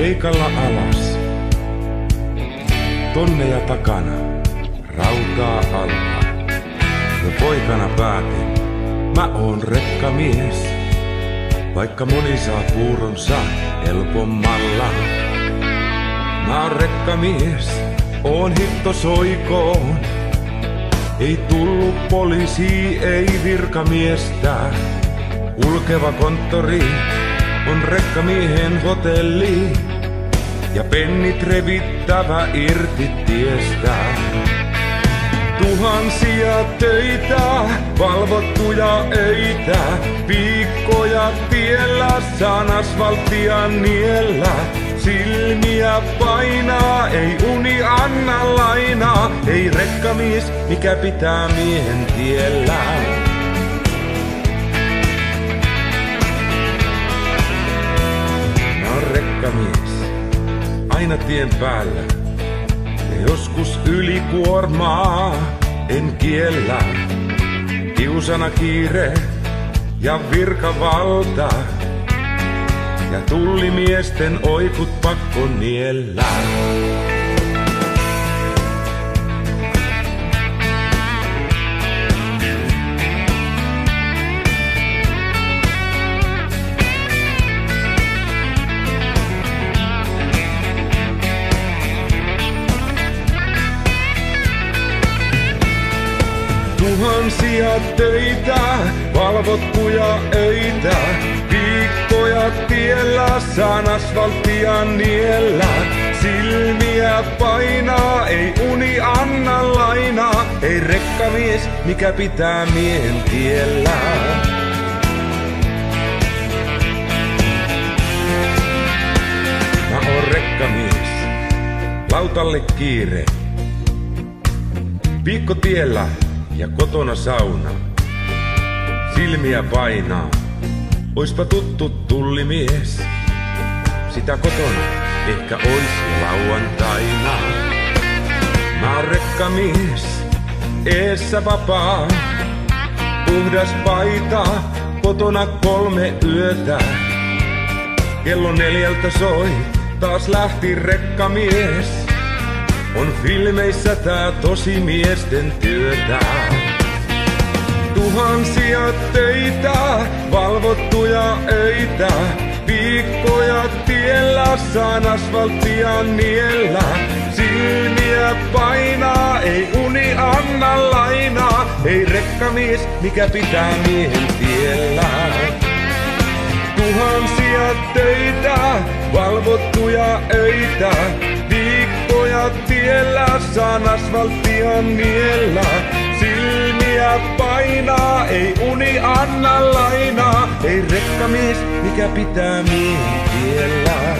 keikalla alas. Tonneja takana, rautaa alla. Jo poikana päätin, mä oon rekkamies. Vaikka moni saa puuronsa helpommalla. Mä oon rekkamies, oon hitto soikoon. Ei tullut poliisi, ei virkamiestä. Kulkeva konttori on rekkamiehen hotelli. Ja pennit revittävä irti tiestä. Tuhansia töitä, valvottuja öitä. Viikkoja tiellä, saan asfalttia niellä. Silmiä painaa, ei uni anna lainaa. Ei rekkamies, mikä pitää miehen tiellä. Mä oon rekkamies, aina tien päällä. Ja joskus ylikuormaa en kiellä. Kiusana kiire ja virkavalta. Ja tullimiesten oikut pakko niellä. Tuhansia töitä, valvottuja öitä. Viikkoja tiellä, saan asfalttia niellä. Silmiä painaa, ei uni anna lainaa. Ei rekkamies, mikä pitää miehen tiellä. Mä oon rekkamies, lautalle kiire. Viikko tiellä ja kotona sauna. Silmiä painaa. Oispa tuttu tullimies. Sitä kotona ehkä ois lauantaina. Mä oon rekkamies, eessä vapaa. Puhdas paita, kotona 3 yötä. Kello 4 soi, taas lähti rekkamies. On filmeissä tää tosi miesten työtä. Tuhansia töitä, valvottuja öitä. Viikkoja tiellä, saan asfalttia niellä. Silmiä painaa, ei uni anna lainaa. Ei rekkamies, mikä pitää miehen tiellä. Tuhansia töitä, valvottuja öitä. Viikkoja tiellä, saan asfalttia niellä. Silmiä painaa, ei uni anna lainaa. Ei rekkamies, mikä pitää miehen tiellä.